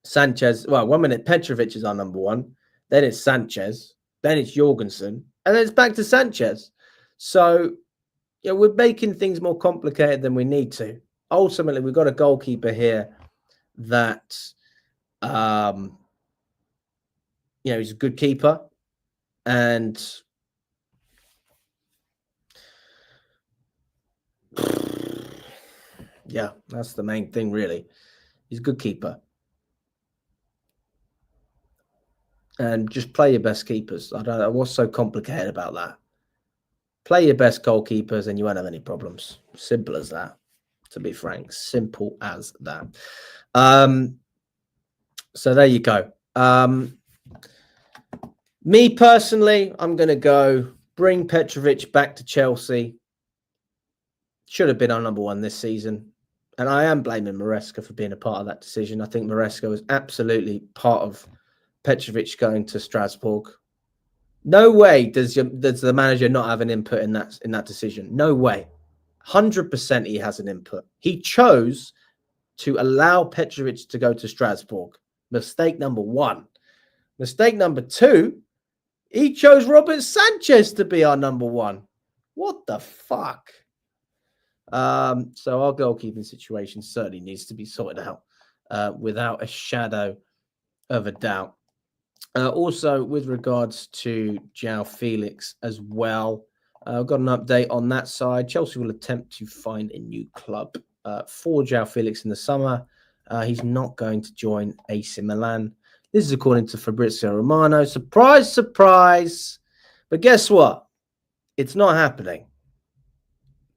Sanchez. Well, 1 minute Petrovic is our number one. Then it's Sanchez. Then it's Jorgensen. And then it's back to Sanchez. So, yeah, we're making things more complicated than we need to. Ultimately, we've got a goalkeeper here that, he's a good keeper. And yeah, that's the main thing, really. He's a good keeper. And just play your best keepers. I don't know what's so complicated about that. Play your best goalkeepers and you won't have any problems. Simple as that, to be frank. Simple as that. So there you go. Me personally, I'm going to go bring Petrovic back to Chelsea. Should have been our number one this season. And I am blaming Maresca for being a part of that decision. I think Maresca was absolutely part of Petrovic going to Strasbourg. No way does the manager not have an input in that decision. No way. 100% he has an input. He chose to allow Petrovic to go to Strasbourg. Mistake number one. Mistake number two, he chose Robert Sanchez to be our number one. What the fuck? So our goalkeeping situation certainly needs to be sorted out without a shadow of a doubt. Also, with regards to João Felix as well, I've got an update on that side. Chelsea will attempt to find a new club for João Felix in the summer. He's not going to join AC Milan. This is according to Fabrizio Romano. Surprise, surprise. But guess what? It's not happening.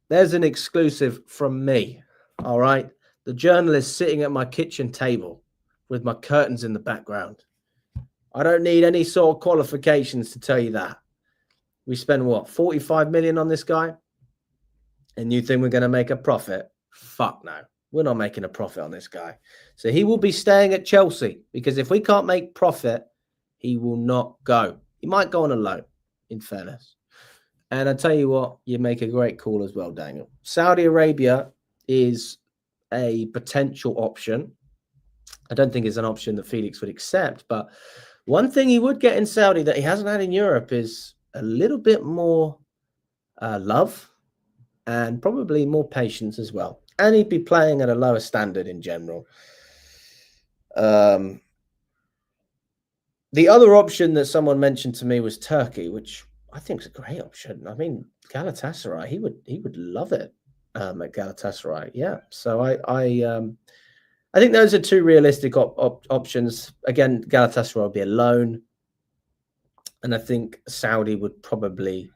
There's an exclusive from me, all right? The journalist sitting at my kitchen table with my curtains in the background. I don't need any sort of qualifications to tell you that. We spend, 45 million on this guy? And you think we're going to make a profit? Fuck no. We're not making a profit on this guy. So he will be staying at Chelsea because if we can't make profit, he will not go. He might go on a loan, in fairness. And I tell you what, you make a great call as well, Daniel. Saudi Arabia is a potential option. I don't think it's an option that Felix would accept, but one thing he would get in Saudi that he hasn't had in Europe is a little bit more love and probably more patience as well. And he'd be playing at a lower standard in general. The other option that someone mentioned to me was Turkey, which I think is a great option. I mean, Galatasaray, he would love it at Galatasaray. Yeah. So I think those are two realistic options. Again, Galatasaray will be a loan. And I think Saudi would probably,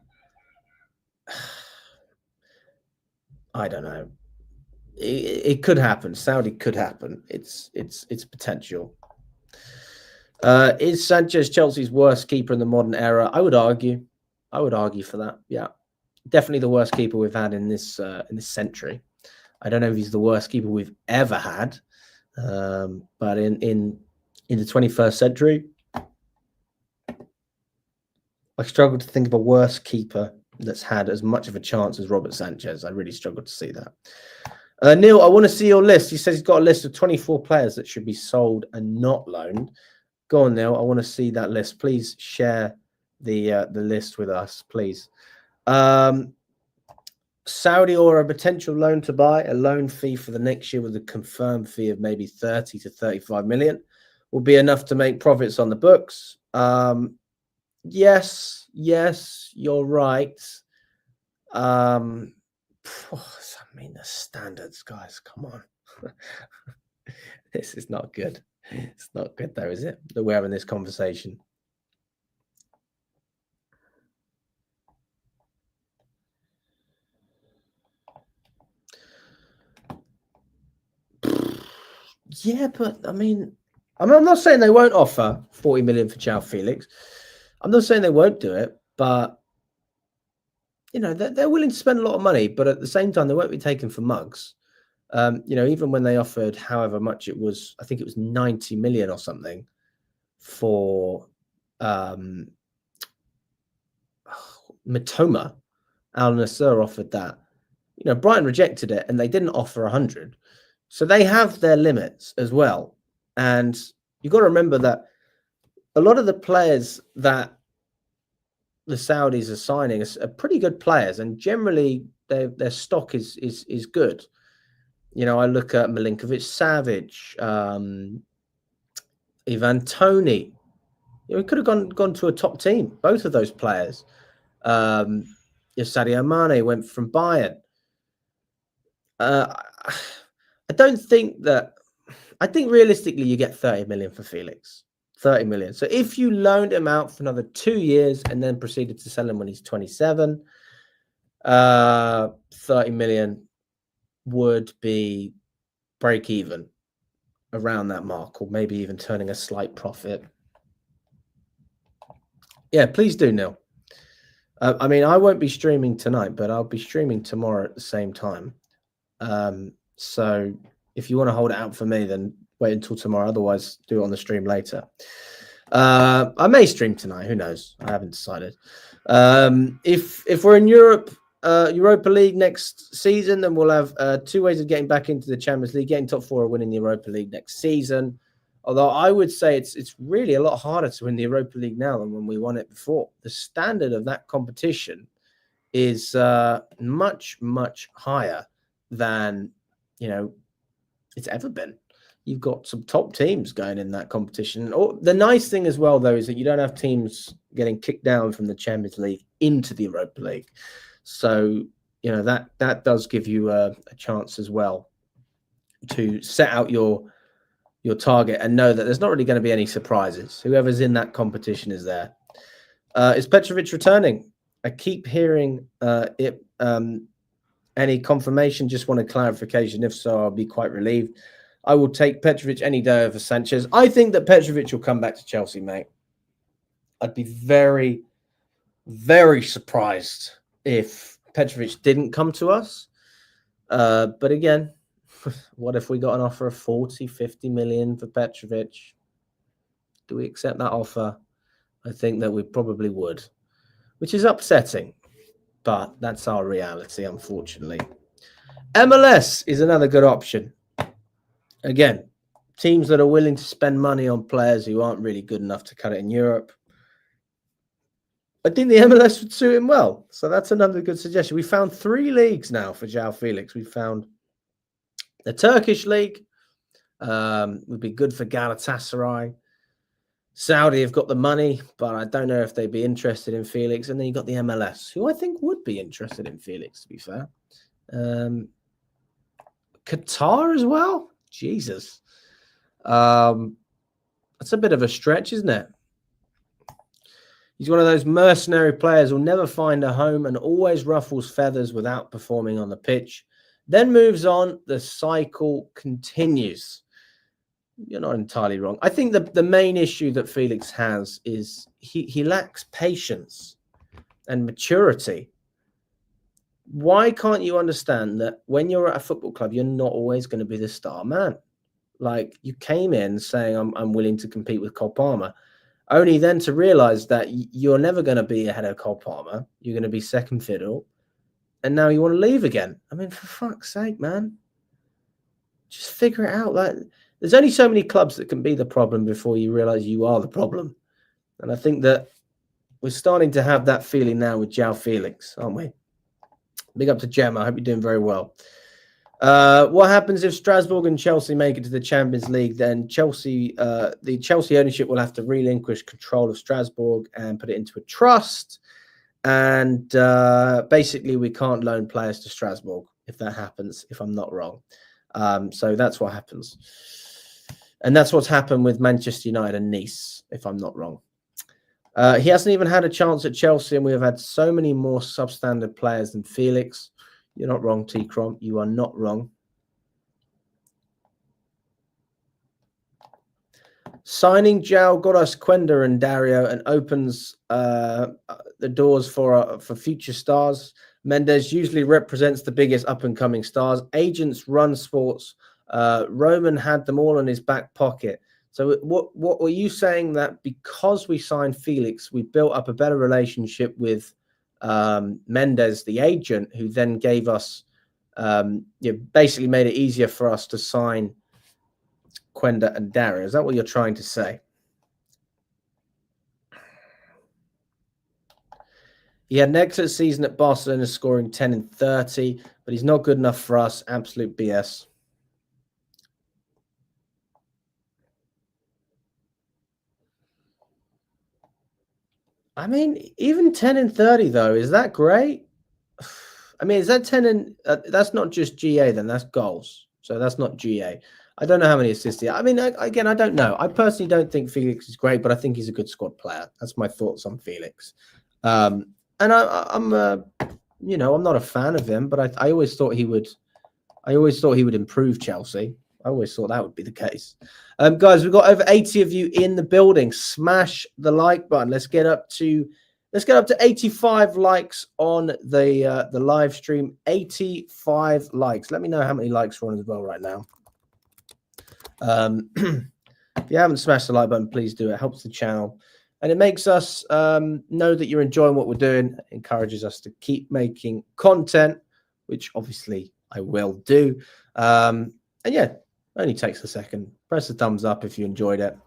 I don't know. It could happen. Saudi could happen. It's potential. Is Sanchez Chelsea's worst keeper in the modern era? I would argue for that. Yeah, definitely the worst keeper we've had in this century. I don't know if he's the worst keeper we've ever had, but in the 21st century, I struggle to think of a worse keeper that's had as much of a chance as Robert Sanchez. I really struggle to see that. Neil, I want to see your list. He says he's got a list of 24 players that should be sold and not loaned. Go on, Neil. I want to see that list. Please share the list with us, please. Saudi or a potential loan to buy, a loan fee for the next year with a confirmed fee of maybe 30 to 35 million will be enough to make profits on the books. Yes, you're right. I mean, the standards, guys, come on. This is not good. It's not good, though, is it, that we're having this conversation? Yeah, but I mean, I'm not saying they won't offer 40 million for João Felix. I'm not saying they won't do it, but they're willing to spend a lot of money, but at the same time, they won't be taken for mugs. Even when they offered however much it was, I think it was 90 million or something for Mitoma. Al Nassr offered that. Brighton rejected it and they didn't offer 100. So they have their limits as well. And you've got to remember that a lot of the players that the Saudis are signing are pretty good players, and generally their stock is good. You know, I look at Milinkovic-Savic, Ivan Toney. You know, he could have gone to a top team, both of those players. Sadio Mane went from Bayern. I don't think that. I think realistically, you get 30 million for Felix. 30 million. So if you loaned him out for another 2 years and then proceeded to sell him when he's 27, 30 million would be break even around that mark, or maybe even turning a slight profit. Yeah, please do, Neil. I mean, I won't be streaming tonight, but I'll be streaming tomorrow at the same time. So if you want to hold it out for me, then wait until tomorrow. Otherwise, do it on the stream later. I may stream tonight. Who knows? I haven't decided. If we're in Europe, Europa League next season, then we'll have 2 ways of getting back into the Champions League, getting top 4 or winning the Europa League next season. Although I would say it's really a lot harder to win the Europa League now than when we won it before. The standard of that competition is much, much higher than, you know, it's ever been. You've got some top teams going in that competition. The nice thing as well, though, is that you don't have teams getting kicked down from the Champions League into the Europa League. So, you know, that does give you a chance as well to set out your target and know that there's not really going to be any surprises. Whoever's in that competition is there. Is Petrovic returning? I keep hearing it. Any confirmation? Just want a clarification. If so, I'll be quite relieved. I will take Petrovic any day over Sanchez. I think that Petrovic will come back to Chelsea, mate. I'd be very, very surprised if Petrovic didn't come to us. But again, what if we got an offer of 40, 50 million for Petrovic? Do we accept that offer? I think that we probably would, which is upsetting, but that's our reality, unfortunately. MLS is another good option. Again, teams that are willing to spend money on players who aren't really good enough to cut it in Europe. I think the MLS would suit him well. So that's another good suggestion. We found 3 leagues now for João Felix. We found the Turkish league. Would be good for Galatasaray. Saudi have got the money, but I don't know if they'd be interested in Felix. And then you've got the MLS, who I think would be interested in Felix, to be fair. Qatar as well? Jesus. That's a bit of a stretch, isn't it? He's one of those mercenary players who'll never find a home and always ruffles feathers without performing on the pitch. Then moves on. The cycle continues. You're not entirely wrong. I think the main issue that Felix has is he lacks patience and maturity. Why can't you understand that when you're at a football club, you're not always going to be the star man? Like, you came in saying, I'm willing to compete with Cole Palmer, only then to realize that you're never going to be ahead of Cole Palmer. You're going to be second fiddle. And now you want to leave again. I mean, for fuck's sake, man. Just figure it out. Like, there's only so many clubs that can be the problem before you realize you are the problem. And I think that we're starting to have that feeling now with João Felix, aren't we? Big up to Gemma. I hope you're doing very well. What happens if Strasbourg and Chelsea make it to the Champions League? Then the Chelsea ownership will have to relinquish control of Strasbourg and put it into a trust. And basically, we can't loan players to Strasbourg if that happens, if I'm not wrong. So that's what happens. And that's what's happened with Manchester United and Nice, if I'm not wrong. He hasn't even had a chance at Chelsea, and we have had so many more substandard players than Felix. You're not wrong, T-Crom. You are not wrong. Signing João got us Quenda and Dario and opens the doors for future stars. Mendes usually represents the biggest up-and-coming stars. Agents run sports. Roman had them all in his back pocket. So what were you saying, that because we signed Felix, we built up a better relationship with Mendes, the agent, who then gave us, basically made it easier for us to sign Quenda and Dario. Is that what you're trying to say? He had an excellent season at Barcelona, scoring 10 and 30, but he's not good enough for us. Absolute BS. I mean, even 10 and 30, though, is that great? I mean, is that 10 and that's not just GA then, that's goals. So that's not GA. I don't know how many assists he had. I mean, again, I don't know. I personally don't think Felix is great, but I think he's a good squad player. That's my thoughts on Felix. And I'm not a fan of him, but I always thought he would. I always thought he would improve Chelsea. I always thought that would be the case. Guys, we've got over 80 of you in the building. Smash the like button. Let's get up to 85 likes on the live stream. 85 likes. Let me know how many likes we're on as well right now. If you haven't smashed the like button, please do. It helps the channel. And it makes us know that you're enjoying what we're doing. It encourages us to keep making content, which obviously I will do. And yeah, only takes a second. Press the thumbs up if you enjoyed it.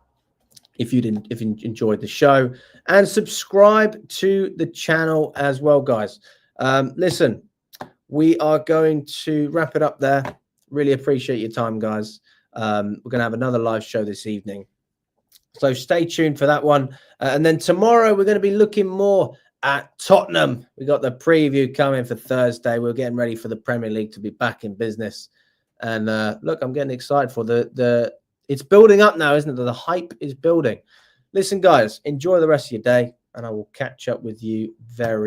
If you enjoyed the show, and subscribe to the channel as well, guys. Listen, we are going to wrap it up there. Really appreciate your time, guys. We're going to have another live show this evening. So stay tuned for that one. And then tomorrow we're going to be looking more at Tottenham. We got the preview coming for Thursday. We're getting ready for the Premier League to be back in business. And look, I'm getting excited for it's building up now, isn't it? The hype is building. Listen, guys, enjoy the rest of your day, and I will catch up with you very